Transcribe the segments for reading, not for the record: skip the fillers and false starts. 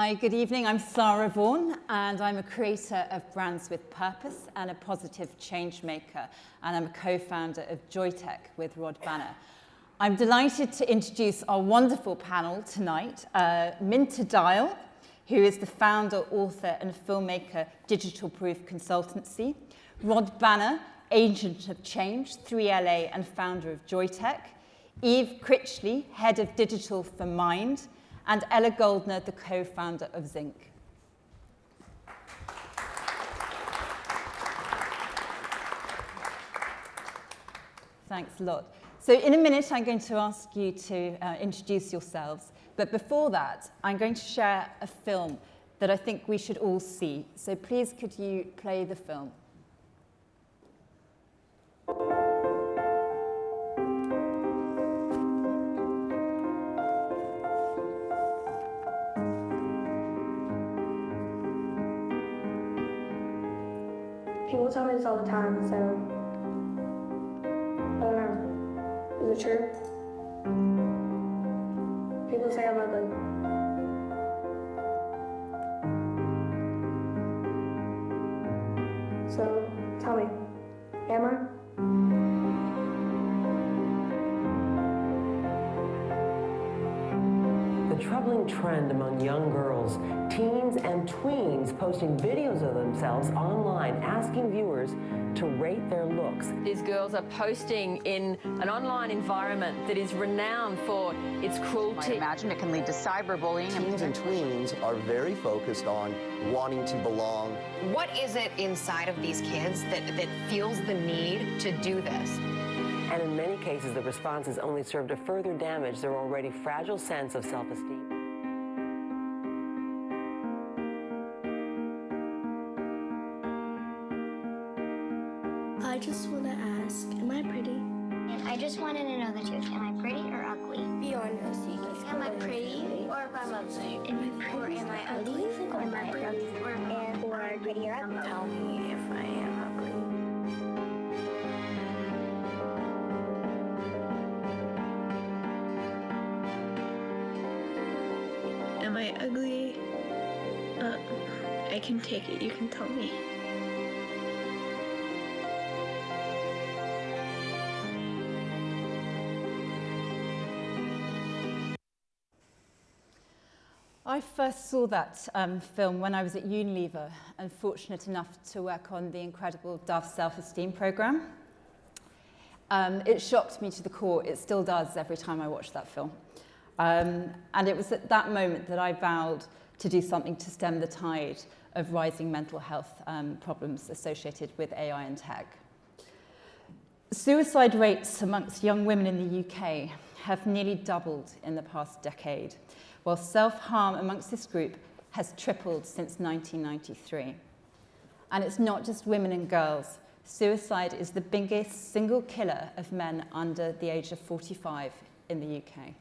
Hi, good evening. I'm Sara Vaughan, and I'm a creator of Brands with Purpose and a positive change maker, and I'm a co-founder of Joytech with Rod Banner. I'm delighted to introduce our wonderful panel tonight, Minter Dial, who is the founder, author, and filmmaker, Digitalproof Consultancy, Rod Banner, agent of change, 3LA, and founder of Joytech, Eve Critchley, head of digital for Mind, and Ella Goldner, the co-founder of Zinc. Thanks a lot. So in a minute, I'm going to ask you to introduce yourselves. But before that, I'm going to share a film that I think we should all see. So please, could you play the film? People tell me this all the time, so I don't know. Is it true? People say I'm ugly. So tell me, am I? The troubling trend among young girls, teens and tweens posting videos of themselves online, asking viewers to rate their looks. These girls are posting in an online environment that is renowned for its cruelty. I imagine it can lead to cyberbullying. Teens and tweens are very focused on wanting to belong. What is it inside of these kids that feels the need to do this? And in many cases, the responses only serve to further damage their already fragile sense of self-esteem. I just want to ask, am I pretty? And I just wanted to know the truth. Am I pretty or ugly? Be honest. Am I pretty or am I ugly? Or am I ugly? Or am I pretty? Or pretty or ugly? Tell me if I am ugly. Am I ugly? I can take it. You can tell me. I first saw that film when I was at Unilever and fortunate enough to work on the incredible Dove self-esteem program. It shocked me to the core. It still does every time I watch that film. And it was at that moment that I vowed to do something to stem the tide of rising mental health problems associated with AI and tech. Suicide rates amongst young women in the UK have nearly doubled in the past decade, while self-harm amongst this group has tripled since 1993. And it's not just women and girls. Suicide is the biggest single killer of men under the age of 45 in the UK.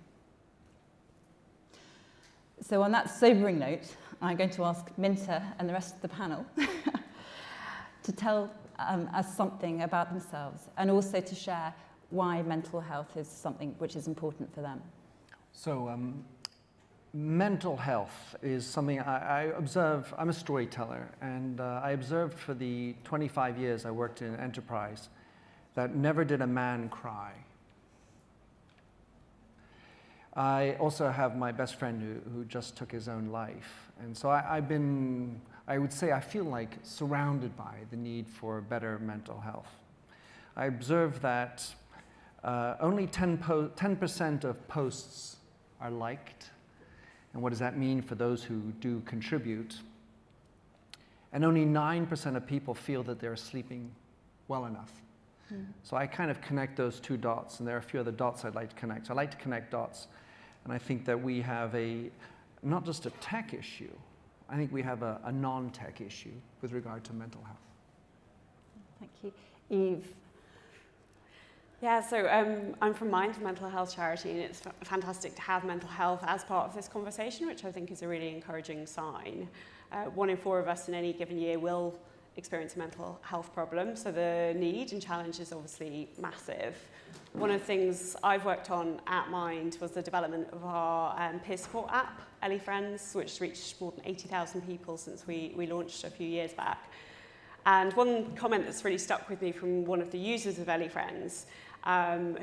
So on that sobering note, I'm going to ask Minter and the rest of the panel to tell us something about themselves and also to share why mental health is something which is important for them. So mental health is something I observe. I'm a storyteller, and I observed for the 25 years I worked in enterprise that never did a man cry. I also have my best friend who just took his own life. And so I would say I feel like surrounded by the need for better mental health. I observe that only 10% of posts are liked. And what does that mean for those who do contribute? And only 9% of people feel that they're sleeping well enough. So I kind of connect those two dots, and there are a few other dots I'd like to connect. So I like to connect dots, and I think that we have not just a tech issue, I think we have a non-tech issue with regard to mental health. Thank you. Eve? Yeah, so I'm from Mind, a mental health charity, and it's fantastic to have mental health as part of this conversation, which I think is a really encouraging sign. 1 in 4 of us in any given year will experience a mental health problem, so the need and challenge is obviously massive. One of the things I've worked on at Mind was the development of our peer support app, Ellie Friends, which reached more than 80,000 people since we launched a few years back. And one comment that's really stuck with me from one of the users of Ellie Friends,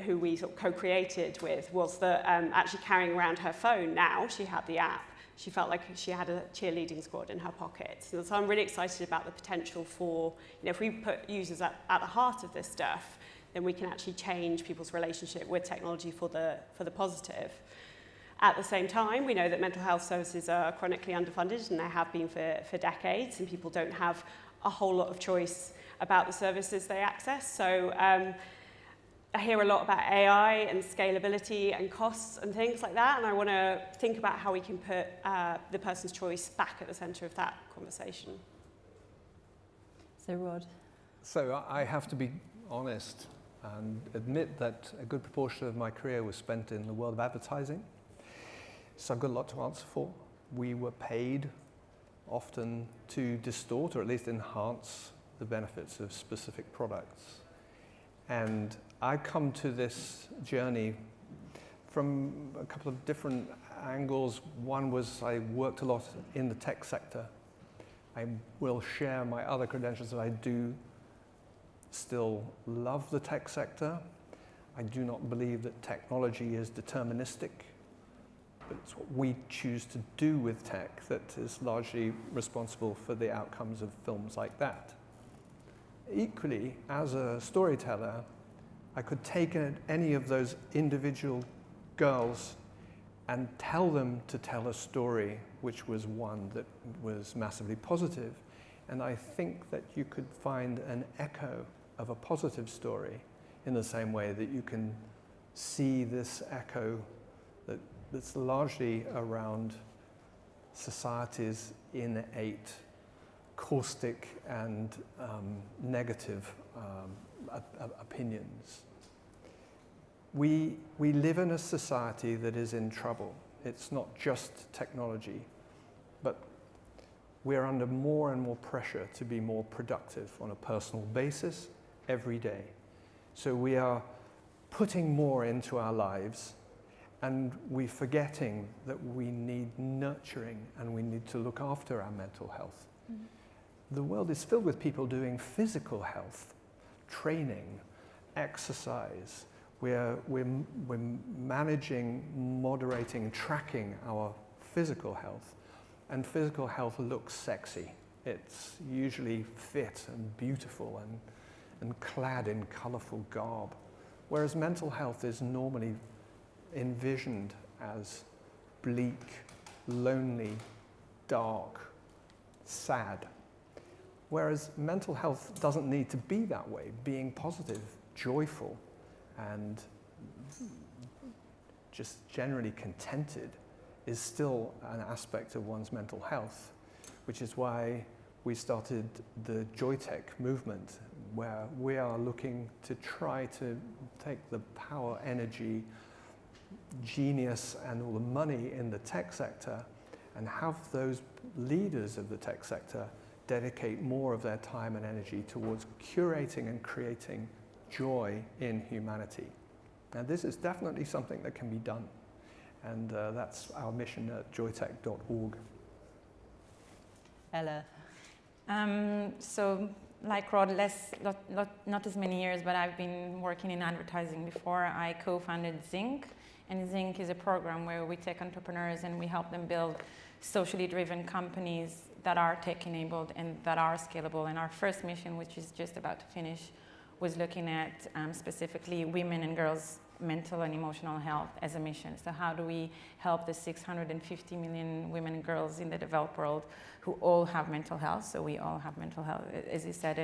who we sort of co-created with, was that actually carrying around her phone now, she had the app, she felt like she had a cheerleading squad in her pocket. So I'm really excited about the potential for, if we put users at the heart of this stuff, then we can actually change people's relationship with technology for the positive. At the same time, we know that mental health services are chronically underfunded, and they have been for decades, and people don't have a whole lot of choice about the services they access. So I hear a lot about AI and scalability and costs and things like that, and I want to think about how we can put the person's choice back at the centre of that conversation. So Rod? So I have to be honest and admit that a good proportion of my career was spent in the world of advertising. So I've got a lot to answer for. We were paid often to distort or at least enhance the benefits of specific products. And I come to this journey from a couple of different angles. One was I worked a lot in the tech sector. I will share my other credentials that I do still love the tech sector. I do not believe that technology is deterministic, but it's what we choose to do with tech that is largely responsible for the outcomes of films like that. Equally, as a storyteller, I could take any of those individual girls and tell them to tell a story which was one that was massively positive. And I think that you could find an echo of a positive story in the same way that you can see this echo that's largely around society's innate caustic and negative opinions. We live in a society that is in trouble. It's not just technology, but we're under more and more pressure to be more productive on a personal basis every day. So we are putting more into our lives, and we're forgetting that we need nurturing and we need to look after our mental health. Mm-hmm. The world is filled with people doing physical health, training, exercise. We're managing, moderating, tracking our physical health. And physical health looks sexy. It's usually fit and beautiful and clad in colorful garb. Whereas mental health is normally envisioned as bleak, lonely, dark, sad. Whereas mental health doesn't need to be that way. Being positive, joyful, and just generally contented is still an aspect of one's mental health, which is why we started the Joytech movement, where we are looking to try to take the power, energy, genius, and all the money in the tech sector and have those leaders of the tech sector dedicate more of their time and energy towards curating and creating joy in humanity. And this is definitely something that can be done. And that's our mission at joytech.org. Ella? So like Rod, not as many years, but I've been working in advertising before. I co-founded Zinc, and Zinc is a program where we take entrepreneurs and we help them build socially driven companies that are tech-enabled and that are scalable. And our first mission, which is just about to finish, was looking at specifically women and girls' mental and emotional health as a mission. So how do we help the 650 million women and girls in the developed world who all have mental health? So we all have mental health, as you said,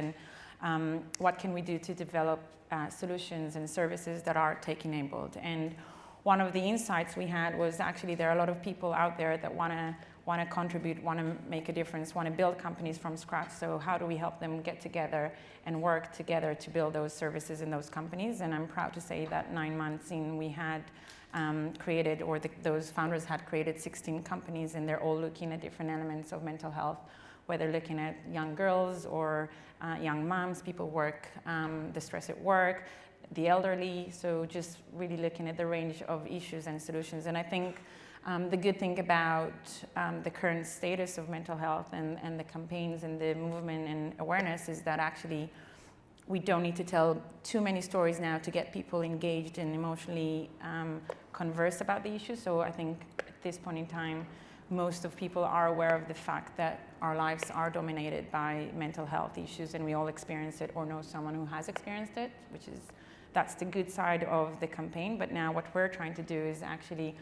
and what can we do to develop solutions and services that are tech-enabled? And one of the insights we had was actually there are a lot of people out there that want to contribute, want to make a difference, want to build companies from scratch. So how do we help them get together and work together to build those services in those companies? And I'm proud to say that 9 months in, we had created, or those founders had created 16 companies, and they're all looking at different elements of mental health, whether looking at young girls or young moms, people work, the stress at work, the elderly, so just really looking at the range of issues and solutions. And I think the good thing about the current status of mental health and the campaigns and the movement and awareness is that actually we don't need to tell too many stories now to get people engaged and emotionally converse about the issue. So I think at this point in time, most of people are aware of the fact that our lives are dominated by mental health issues, and we all experience it or know someone who has experienced it, that's the good side of the campaign. But now what we're trying to do is actually,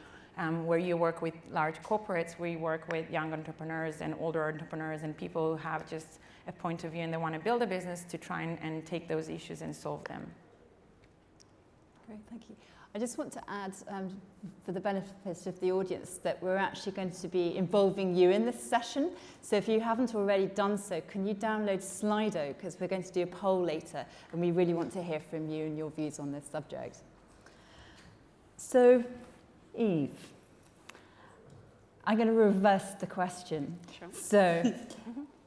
where you work with large corporates, we work with young entrepreneurs and older entrepreneurs and people who have just a point of view and they want to build a business to try and take those issues and solve them. Great, thank you. I just want to add, for the benefit of the audience, that we're actually going to be involving you in this session. So if you haven't already done so, can you download Slido? Because we're going to do a poll later, and we really want to hear from you and your views on this subject. So, Eve, I'm going to reverse the question. Sure. So,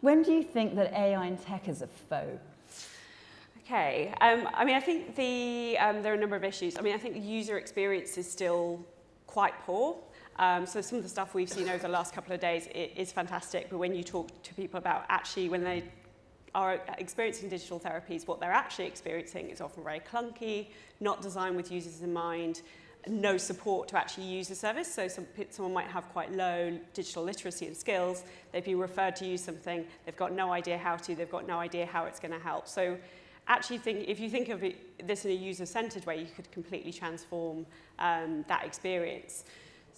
when do you think that AI and tech is a foe? Okay, I mean, I think there are a number of issues. I mean, I think the user experience is still quite poor. So some of the stuff we've seen over the last couple of days is fantastic, but when you talk to people about actually when they are experiencing digital therapies, what they're actually experiencing is often very clunky, not designed with users in mind, no support to actually use the service. So someone might have quite low digital literacy and skills. They've been referred to use something. They've got no idea how to. They've got no idea how it's going to help. So actually, if you think of this in a user-centered way, you could completely transform that experience.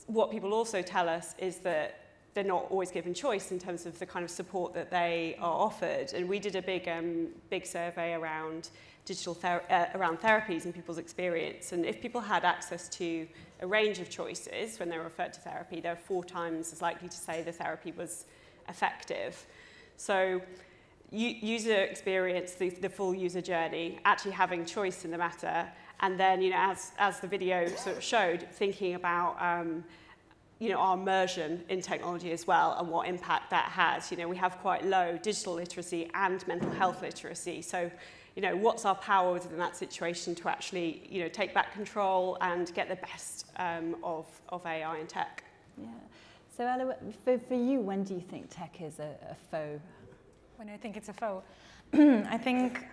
What people also tell us is that they're not always given choice in terms of the kind of support that they are offered. And we did a big survey around around therapies and people's experience. And if people had access to a range of choices when they were referred to therapy, they're 4 times as likely to say the therapy was effective. So user experience, the full user journey, actually having choice in the matter, and then, you know, as the video sort of showed, thinking about you know, our immersion in technology as well and what impact that has. You know, we have quite low digital literacy and mental health literacy. So, you know, what's our power within that situation to actually, you know, take back control and get the best of AI and tech? Yeah. So Ella, for you, when do you think tech is a foe? When I think it's a foe, I think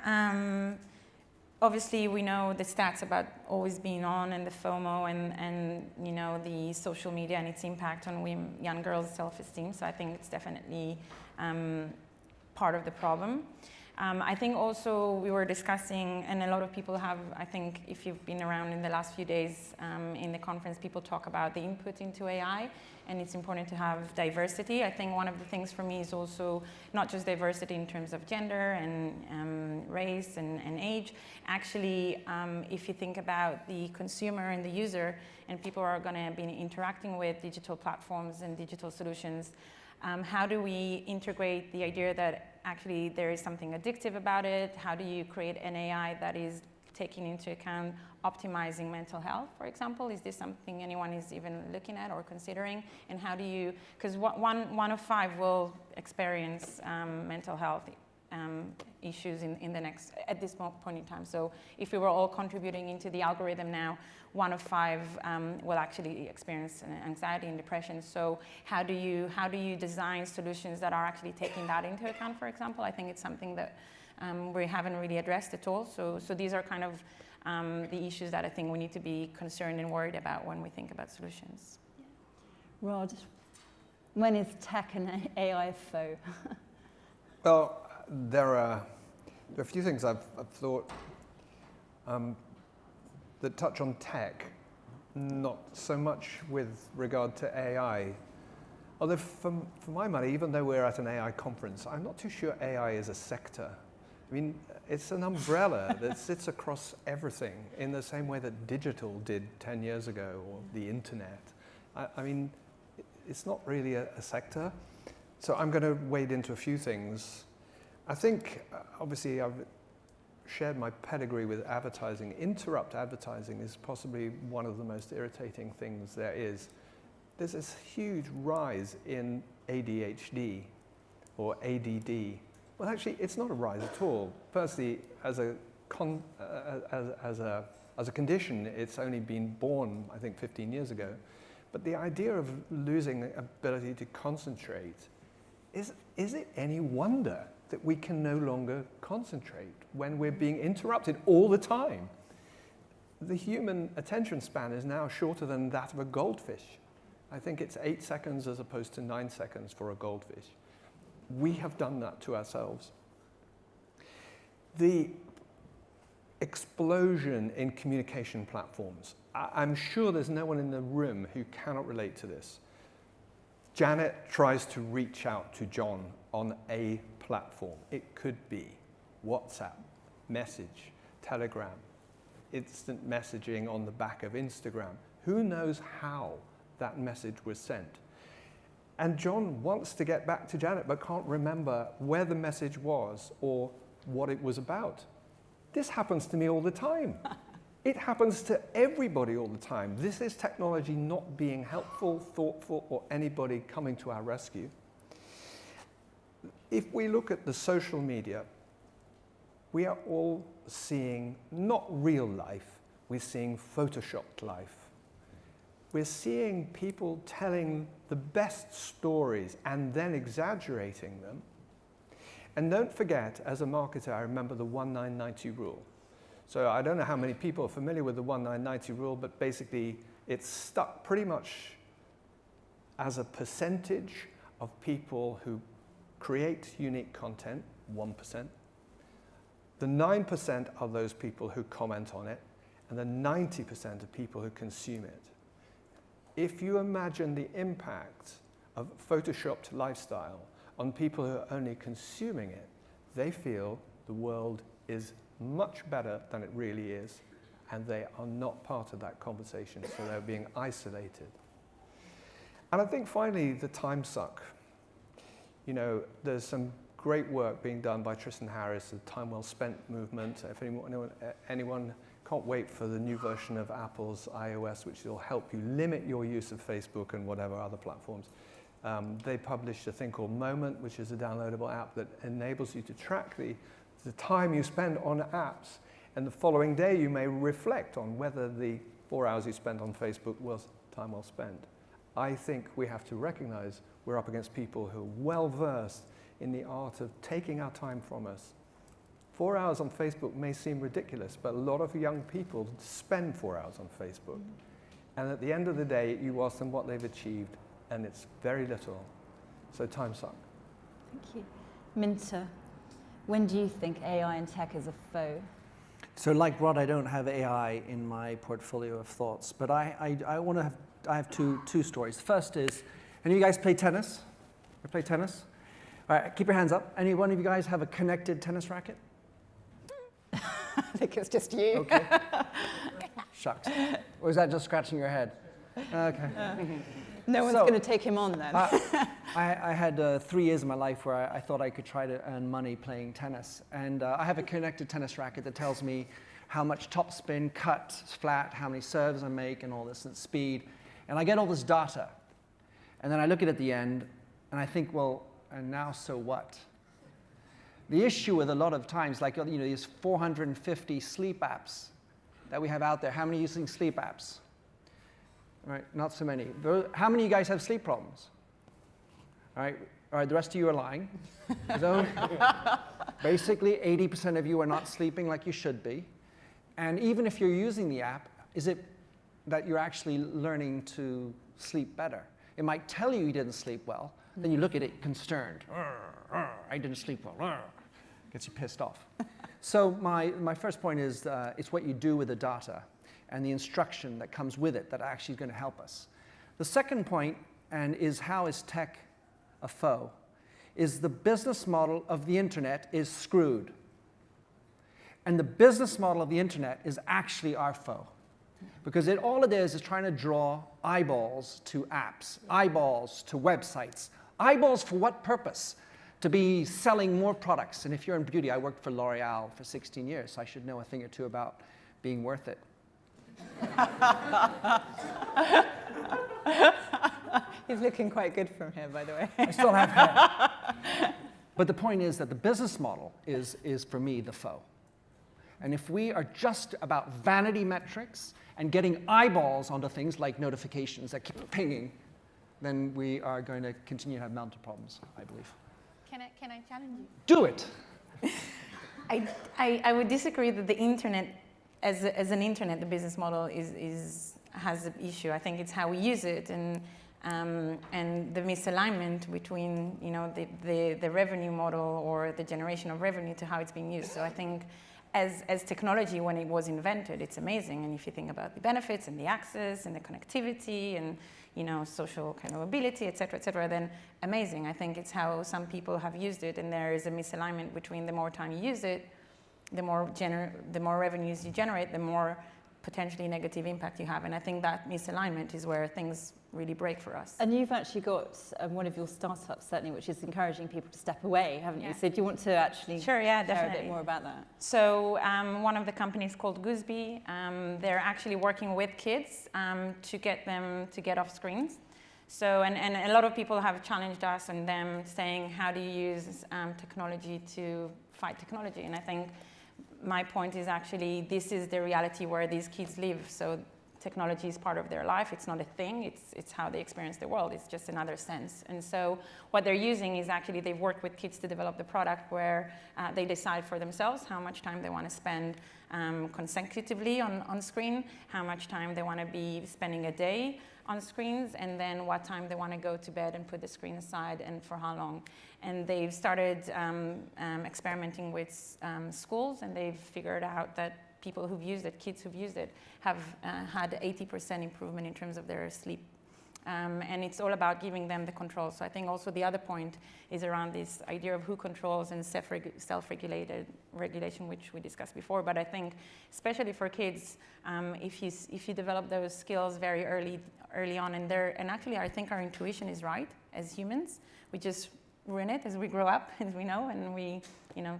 obviously we know the stats about always being on and the FOMO and you know, the social media and its impact on young girls' self-esteem. So I think it's definitely part of the problem. I think also we were discussing, and a lot of people have, I think if you've been around in the last few days in the conference, people talk about the input into AI, and it's important to have diversity. I think one of the things for me is also not just diversity in terms of gender and race and age. Actually, if you think about the consumer and the user, and people are going to be interacting with digital platforms and digital solutions, how do we integrate the idea that actually there is something addictive about it? How do you create an AI that is taking into account optimizing mental health, for example? Is this something anyone is even looking at or considering? And how do you, because one of 5 will experience mental health issues at this point in time. So if we were all contributing into the algorithm now, 1 of 5 will actually experience anxiety and depression. So how do you design solutions that are actually taking that into account, for example? I think it's something that we haven't really addressed at all. So these are kind of the issues that I think we need to be concerned and worried about when we think about solutions. Rod, when is tech and AI a foe? Well, there are a few things I've thought that touch on tech, not so much with regard to AI. Although for my money, even though we're at an AI conference, I'm not too sure AI is a sector. I mean, it's an umbrella that sits across everything in the same way that digital did 10 years ago, or the internet. I mean, it's not really a sector. So I'm going to wade into a few things. I think, obviously, I've shared my pedigree with advertising. Interrupt advertising is possibly one of the most irritating things there is. There's this huge rise in ADHD or ADD. Well, actually, it's not a rise at all. Firstly, as a condition, it's only been born, I think, 15 years ago. But the idea of losing the ability to concentrate, is it any wonder that we can no longer concentrate when we're being interrupted all the time? The human attention span is now shorter than that of a goldfish. I think it's 8 seconds as opposed to 9 seconds for a goldfish. We have done that to ourselves. The explosion in communication platforms. I'm sure there's no one in the room who cannot relate to this. Janet tries to reach out to John on a platform. It could be WhatsApp, Message, Telegram, instant messaging on the back of Instagram. Who knows how that message was sent? And John wants to get back to Janet but can't remember where the message was or what it was about. This happens to me all the time. It happens to everybody all the time. This is technology not being helpful, thoughtful, or anybody coming to our rescue. If we look at the social media, we are all seeing not real life, we're seeing photoshopped life. We're seeing people telling the best stories and then exaggerating them. And don't forget, as a marketer, I remember the 1990 rule. So I don't know how many people are familiar with the 1990 rule, but basically it's stuck pretty much as a percentage of people who create unique content, 1%. The 9% are those people who comment on it, and the 90% are people who consume it. If you imagine the impact of photoshopped lifestyle on people who are only consuming it, they feel the world is much better than it really is, and they are not part of that conversation, so they're being isolated. And I think finally, the time suck. You know, there's some great work being done by Tristan Harris, the Time Well Spent movement. If anyone can't wait for the new version of Apple's iOS, which will help you limit your use of Facebook and whatever other platforms. They published a thing called Moment, which is a downloadable app that enables you to track the time you spend on apps, and the following day you may reflect on whether the 4 hours you spent on Facebook was time well spent. I think we have to recognize we're up against people who are well versed in the art of taking our time from us. 4 hours on Facebook may seem ridiculous, but a lot of young people spend 4 hours on Facebook. And at the end of the day, you ask them what they've achieved, and it's very little. So time suck. Thank you. Minter, when do you think AI and tech is a foe? So like Rod, I don't have AI in my portfolio of thoughts, but I have two stories. The first is, any of you guys play tennis? You play tennis? All right, keep your hands up. Any one of you guys have a connected tennis racket? I think it's just you. Okay. Shucks. Or is that just scratching your head? Okay. No one's going to take him on then. I had 3 years of my life where I thought I could try to earn money playing tennis. And I have a connected tennis racket that tells me how much topspin, cut, flat, how many serves I make, and all this, and speed. And I get all this data. And then I look at the end, and I think, well, and now so what? The issue with a lot of times, like, you know, these 450 sleep apps that we have out there, how many are using sleep apps? Right, not so many. How many of you guys have sleep problems? All right, the rest of you are lying. So basically, 80% of you are not sleeping like you should be. And even if you're using the app, is it that you're actually learning to sleep better? It might tell you didn't sleep well, then you look at it concerned. I didn't sleep well. Gets you pissed off. So my first point is it's what you do with the data and the instruction that comes with it that actually is going to help us. The second point, and is how is tech a foe, is the business model of the internet is screwed. And the business model of the internet is actually our foe. Because all it is trying to draw eyeballs to apps, eyeballs to websites. Eyeballs for what purpose? To be selling more products. And if you're in beauty, I worked for L'Oreal for 16 years, so I should know a thing or two about being worth it. He's looking quite good from here, by the way. I still have hair. But the point is that the business model is for me the foe. And if we are just about vanity metrics and getting eyeballs onto things like notifications that keep pinging, then we are going to continue to have mental problems, I believe. Can I challenge you? Do it! I would disagree that the internet, as an internet, the business model has an issue. I think it's how we use it and the misalignment between the revenue model or the generation of revenue to how it's being used. So I think as technology, when it was invented, it's amazing. And if you think about the benefits and the access and the connectivity and social kind of ability, et cetera, then amazing. I think it's how some people have used it, and there is a misalignment between the more time you use it, the more revenues you generate, the more potentially negative impact you have. And I think that misalignment is where things really break for us. And you've actually got one of your startups, certainly, which is encouraging people to step away, haven't you? Yeah. So do you want to actually share a bit more about that? So one of the companies called Gooseby, they're actually working with kids to get them to get off screens. So, and a lot of people have challenged us and them saying, how do you use technology to fight technology? And I think my point is actually this is the reality where these kids live. So technology is part of their life. It's not a thing. It's how they experience the world. It's just another sense. And so what they're using is actually they've worked with kids to develop the product where they decide for themselves how much time they want to spend consecutively on screen, how much time they want to be spending a day on screens, and then what time they want to go to bed and put the screen aside and for how long. And they've started experimenting with schools, and they've figured out that people who've used it, kids who've used it, have had 80% improvement in terms of their sleep. And it's all about giving them the control. So I think also the other point is around this idea of who controls and self-regulation, which we discussed before. But I think, especially for kids, if you develop those skills very early on, and actually I think our intuition is right as humans. We just ruin it as we grow up, as we know, and we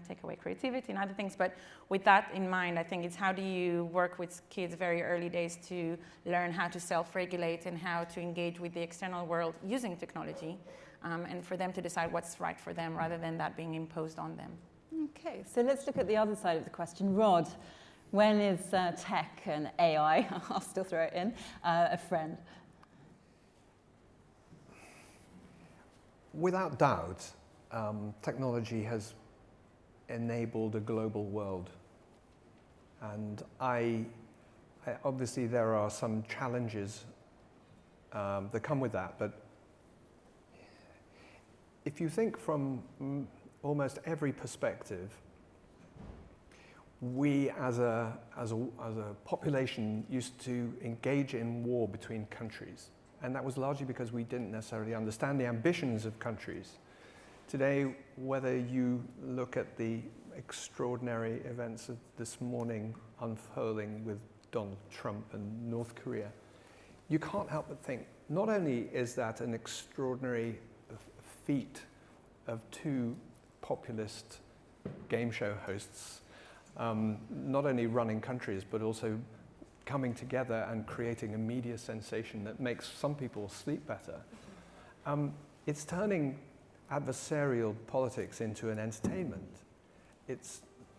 take away creativity and other things. But with that in mind, I think it's how do you work with kids very early days to learn how to self-regulate and how to engage with the external world using technology, and for them to decide what's right for them rather than that being imposed on them. Okay, so let's look at the other side of the question. Rod, when is tech and AI, I'll still throw it in, a friend? Without doubt, technology has enabled a global world. And obviously there are some challenges that come with that, but if you think from almost every perspective, we as a population used to engage in war between countries. And that was largely because we didn't necessarily understand the ambitions of countries. Today, whether you look at the extraordinary events of this morning unfolding with Donald Trump and North Korea, you can't help but think, not only is that an extraordinary feat of two populist game show hosts, not only running countries, but also coming together and creating a media sensation that makes some people sleep better. It's turning adversarial politics into an entertainment.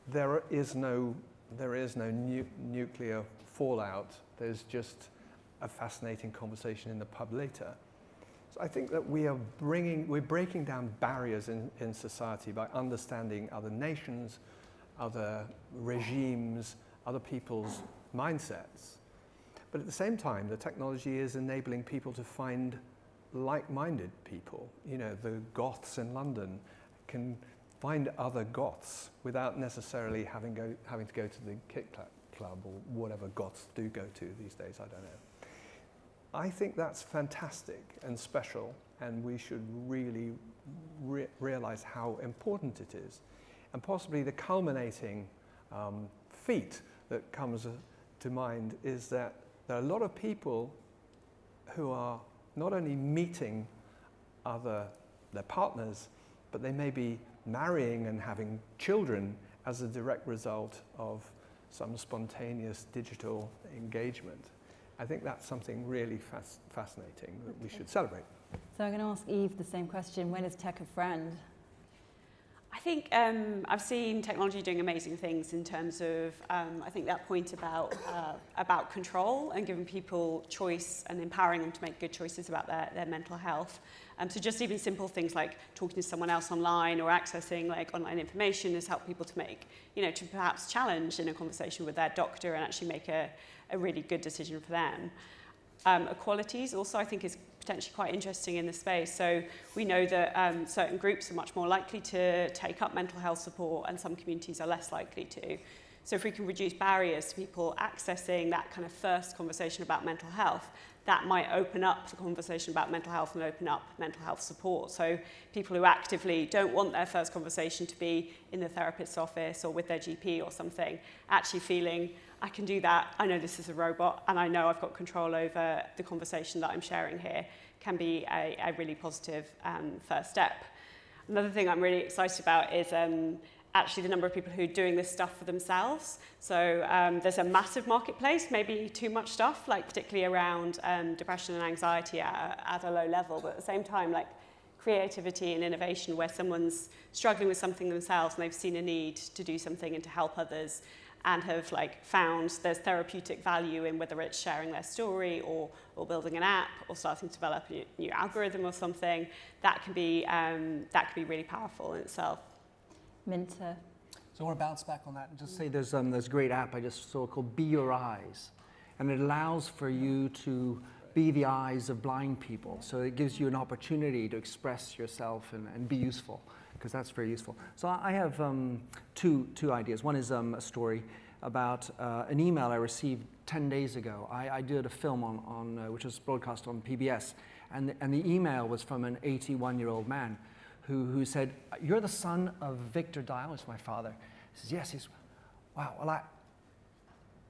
There is no nuclear fallout. There's just a fascinating conversation in the pub later. So I think that we're breaking down barriers in society by understanding other nations, other regimes, other people's mindsets. But at the same time, the technology is enabling people to find like-minded people. The Goths in London can find other Goths without necessarily having to go to the Kit Club or whatever Goths do go to these days, I don't know. I think that's fantastic and special, and we should really realize how important it is. And possibly the culminating feat that comes to mind is that there are a lot of people who are not only meeting their partners, but they may be marrying and having children as a direct result of some spontaneous digital engagement. I think that's something really fascinating that we should celebrate. So I'm going to ask Eve the same question. When is tech a friend? think I've seen technology doing amazing things in terms of, I think that point about control and giving people choice and empowering them to make good choices about their mental health. So just even simple things like talking to someone else online or accessing like online information has helped people to make, to perhaps challenge in a conversation with their doctor and actually make a really good decision for them. Equalities also I think is potentially quite interesting in the space. So we know that certain groups are much more likely to take up mental health support and some communities are less likely to. So if we can reduce barriers to people accessing that kind of first conversation about mental health, that might open up the conversation about mental health and open up mental health support. So people who actively don't want their first conversation to be in the therapist's office or with their GP or something, actually feeling, I can do that, I know this is a robot, and I know I've got control over the conversation that I'm sharing here, can be a really positive first step. Another thing I'm really excited about is actually the number of people who are doing this stuff for themselves. So there's a massive marketplace, maybe too much stuff, like particularly around depression and anxiety at a low level, but at the same time, like creativity and innovation where someone's struggling with something themselves and they've seen a need to do something and to help others and have like found there's therapeutic value in whether it's sharing their story or building an app or starting to develop a new algorithm or something, that can be really powerful in itself. Minter. So I want to bounce back on that and just say there's a great app I just saw called Be Your Eyes, and it allows for you to be the eyes of blind people. So it gives you an opportunity to express yourself and be useful, because that's very useful. So I have two ideas. One is a story about an email I received 10 days ago. I did a film on which was broadcast on PBS, and the email was from an 81-year-old man who said, "You're the son of Victor Dial," it's my father. He says, "Yes." He's, "Wow, well,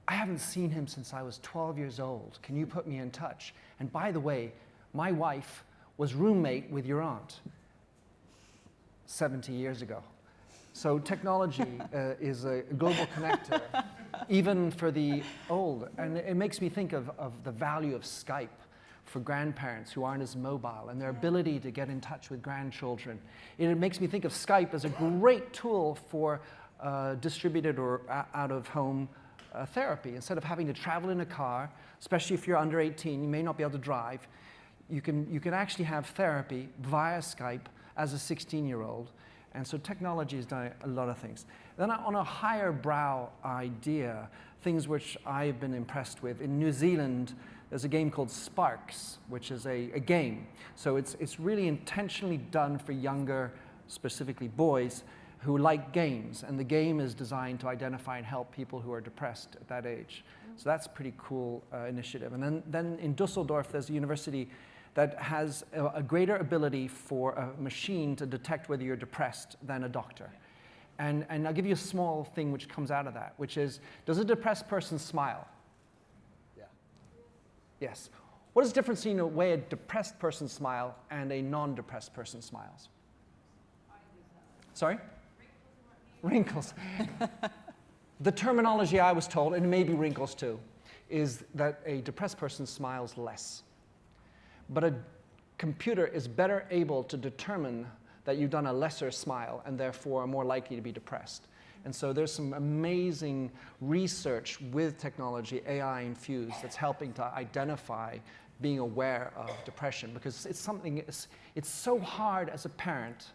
I haven't seen him since I was 12 years old. Can you put me in touch? And by the way, my wife was roommate with your aunt 70 years ago." So technology is a global connector, even for the old. And it makes me think of the value of Skype for grandparents who aren't as mobile and their ability to get in touch with grandchildren. It makes me think of Skype as a great tool for distributed or out-of-home therapy. Instead of having to travel in a car, especially if you're under 18, you may not be able to drive, you can actually have therapy via Skype as a 16-year-old. And so technology has done a lot of things. Then on a higher brow idea, things which I've been impressed with, in New Zealand, there's a game called Sparks, which is a game. So it's really intentionally done for younger, specifically boys, who like games. And the game is designed to identify and help people who are depressed at that age. So that's a pretty cool initiative. And then in Dusseldorf, there's a university that has a greater ability for a machine to detect whether you're depressed than a doctor. And I'll give you a small thing which comes out of that, which is, does a depressed person smile? Yes. What is the difference in the way a depressed person smiles and a non-depressed person smiles? Sorry? Wrinkles. The terminology I was told, and maybe wrinkles too, is that a depressed person smiles less. But a computer is better able to determine that you've done a lesser smile and therefore are more likely to be depressed. And so there's some amazing research with technology, AI infused, that's helping to identify being aware of depression, because it's something, it's so hard as a parent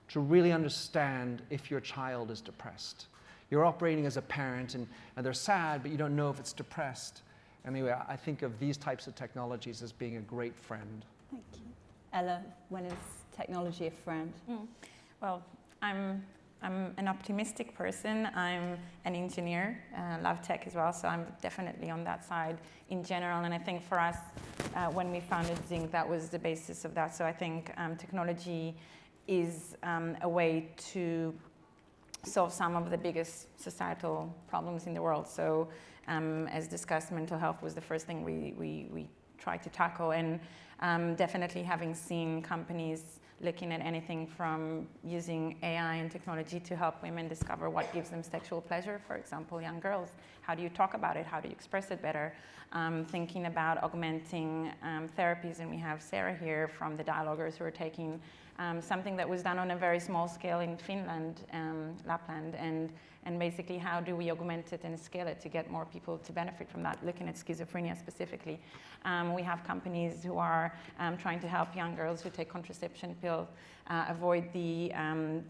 to really understand if your child is depressed. You're operating as a parent and they're sad, but you don't know if it's depressed. Anyway, I think of these types of technologies as being a great friend. Thank you. Ella, when is technology a friend? Well, I'm an optimistic person. I'm an engineer, love tech as well, so I'm definitely on that side in general. And I think for us, when we founded Zinc, that was the basis of that. So I think technology is a way to solve some of the biggest societal problems in the world. So as discussed, mental health was the first thing we tried to tackle. And Definitely having seen companies looking at anything from using AI and technology to help women discover what gives them sexual pleasure, for example, young girls. How do you talk about it? How do you express it better? Thinking about augmenting therapies, and we have Sara here from the Dialoguers who are taking something that was done on a very small scale in Finland, Lapland, and basically how do we augment it and scale it to get more people to benefit from that, looking at schizophrenia specifically. We have companies who are trying to help young girls who take contraception pills avoid the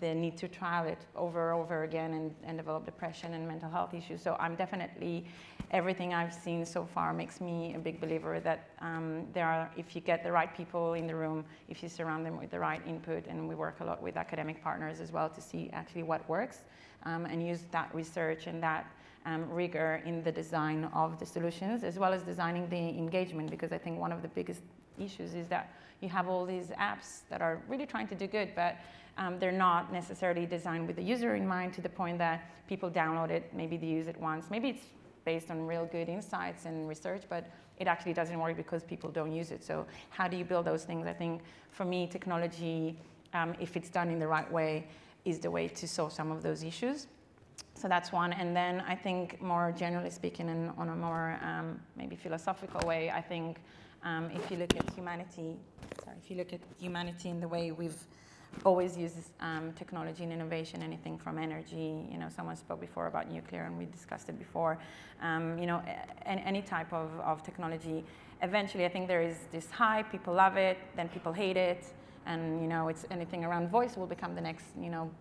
need to trial it over again and develop depression and mental health issues. So I'm definitely, everything I've seen so far makes me a big believer that if you get the right people in the room, if you surround them with the right input, and we work a lot with academic partners as well to see actually what works, and use that research and that rigor in the design of the solutions, as well as designing the engagement, because I think one of the biggest issues is that you have all these apps that are really trying to do good, but they're not necessarily designed with the user in mind, to the point that people download it, maybe they use it once, maybe it's based on real good insights and research, but it actually doesn't work because people don't use it. So how do you build those things? I think for me, technology, if it's done in the right way, is the way to solve some of those issues. So that's one. And then I think more generally speaking, and on a more maybe philosophical way, I think if you look at humanity, in the way we've always used technology and innovation, anything from energy, someone spoke before about nuclear and we discussed it before, any type of technology, eventually I think there is this hype, people love it, then people hate it, and it's anything around voice will become the next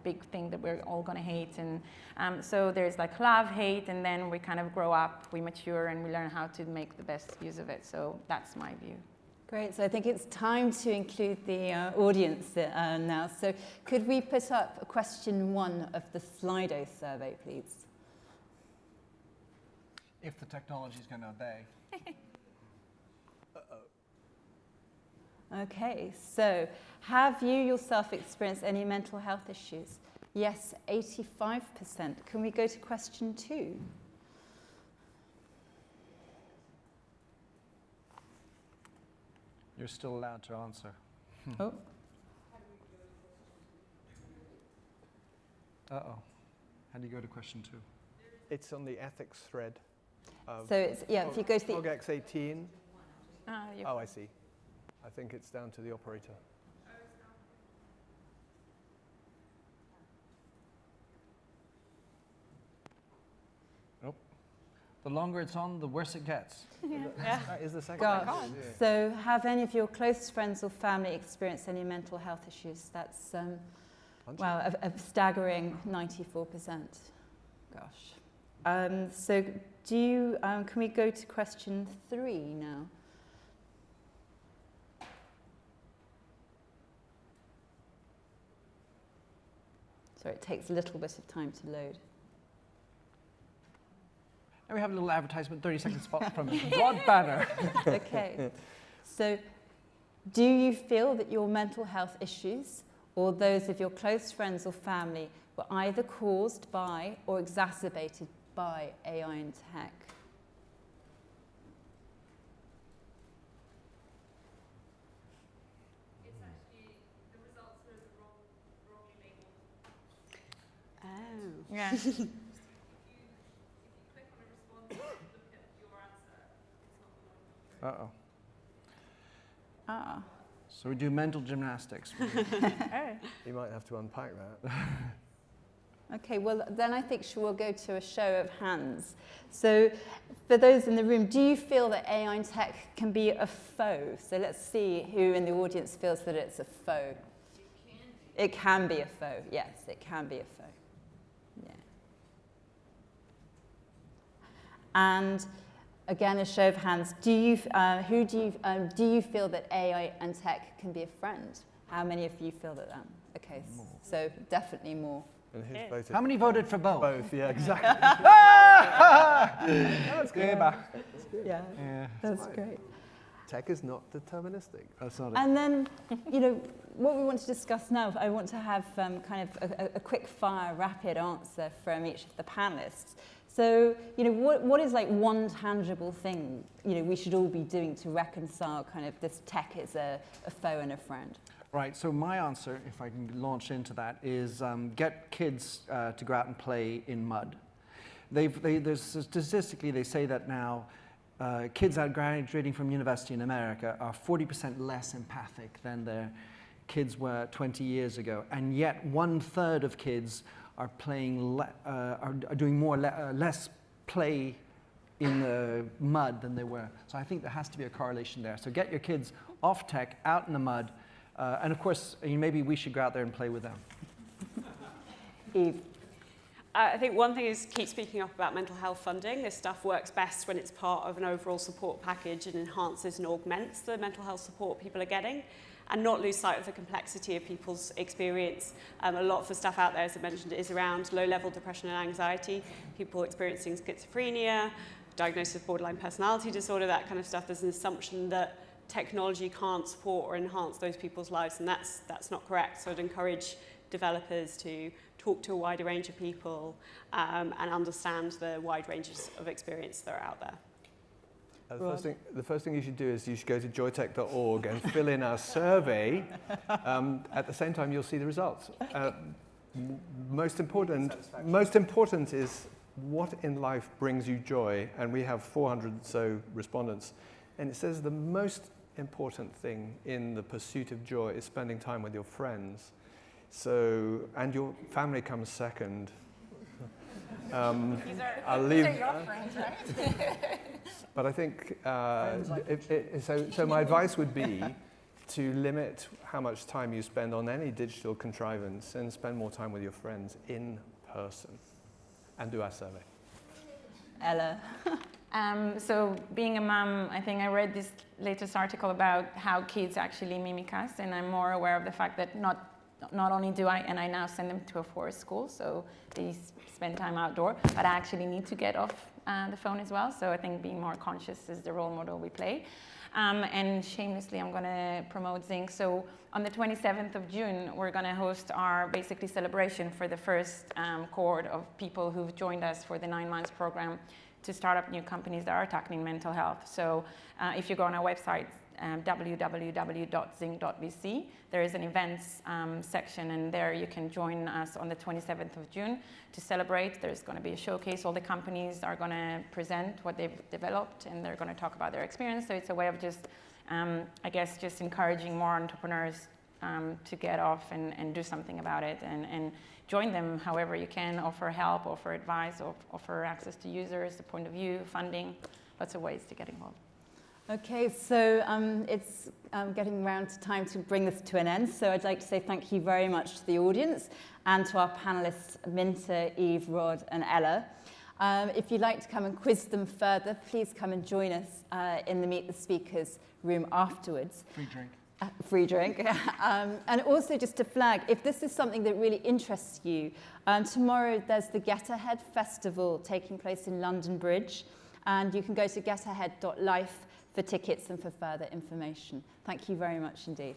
big thing that we're all going to hate, and so there's like love, hate, and then we kind of grow up, we mature, and we learn how to make the best use of it. So that's my view. Great, so I think it's time to include the audience now. So could we put up question 1 of the Slido survey, please? If the technology is going to obey. Okay, so have you yourself experienced any mental health issues? Yes, 85%. Can we go to question 2? You're still allowed to answer. Oh. Uh-oh. How do you go to question 2? It's on the ethics thread. So it's, if you go to the... CogX 18. Oh, I see. I think it's down to the operator. Nope. The longer it's on, the worse it gets. That is the second. Gosh. So have any of your close friends or family experienced any mental health issues? That's, well, a staggering 94%. Gosh. So do you, can we go to question 3 now? Sorry, it takes a little bit of time to load. And we have a little advertisement, 30-second spot from Rod Banner. Okay. So do you feel that your mental health issues or those of your close friends or family were either caused by or exacerbated by AI and tech? It's actually, the results were wrongly labeled. Oh. Yeah. If you click on a response and look at your answer, it's not the one. Uh-oh. Ah. So we do mental gymnastics. You might have to unpack that. Okay, well, then I think we'll go to a show of hands. So for those in the room, do you feel that AI and tech can be a foe? So let's see who in the audience feels that it's a foe. It can be a foe, yes, it can be a foe. Yeah. And again, a show of hands. Do you feel that AI and tech can be a friend? How many of you feel that? Okay, so definitely more. And who's voted? How many voted for both? Both, yeah, exactly. That's good. Yeah, that's great. Tech is not deterministic. That's not it. And then, what we want to discuss now, I want to have kind of a quick fire, rapid answer from each of the panelists. So, what is like one tangible thing, we should all be doing to reconcile kind of this tech as a foe and a friend? Right, so my answer, if I can launch into that, is get kids to go out and play in mud. Statistically, they say that now kids out graduating from university in America are 40% less empathic than their kids were 20 years ago, and yet 1/3 of kids are playing are doing less play in the mud than they were. So I think there has to be a correlation there. So get your kids off tech, out in the mud, and of course, maybe we should go out there and play with them. Eve. I think one thing is keep speaking up about mental health funding. This stuff works best when it's part of an overall support package and enhances and augments the mental health support people are getting, and not lose sight of the complexity of people's experience. A lot of the stuff out there, as I mentioned, is around low-level depression and anxiety, people experiencing schizophrenia, diagnosis with borderline personality disorder, that kind of stuff. There's an assumption that technology can't support or enhance those people's lives, and that's not correct. So I'd encourage developers to talk to a wider range of people and understand the wide ranges of experience that are out there. The first thing you should do is you should go to joytech.org and fill in our survey. At the same time, you'll see the results. Most important is what in life brings you joy, and we have 400 or so respondents. And it says the most important thing in the pursuit of joy is spending time with your friends. So, and your family comes second. I'll leave. These are your friends, right? But I think, so my advice would be to limit how much time you spend on any digital contrivance and spend more time with your friends in person, and do our survey. Ella. So being a mom, I think I read this latest article about how kids actually mimic us, and I'm more aware of the fact that not only do I now send them to a forest school, so they spend time outdoor, but I actually need to get off the phone as well. So I think being more conscious is the role model we play. And shamelessly, I'm going to promote Zinc. So on the 27th of June, we're going to host our basically celebration for the first cohort of people who've joined us for the 9 months program to start up new companies that are tackling mental health. So if you go on our website, www.zinc.vc, there is an events section, and there you can join us on the 27th of June to celebrate. There's going to be a showcase. All the companies are going to present what they've developed, and they're going to talk about their experience. So it's a way of just, I guess, just encouraging more entrepreneurs to get off and do something about it, and join them however you can, offer help, offer advice, offer access to users, the point of view, funding, lots of ways to get involved. Okay, so it's getting around to time to bring this to an end. So I'd like to say thank you very much to the audience and to our panelists, Minta, Eve, Rod, and Ella. If you'd like to come and quiz them further, please come and join us in the Meet the Speakers room afterwards. Free drink. Free drink. And also just to flag, if this is something that really interests you, tomorrow there's the Get Ahead Festival taking place in London Bridge, and you can go to getahead.life for tickets and for further information. Thank you very much indeed.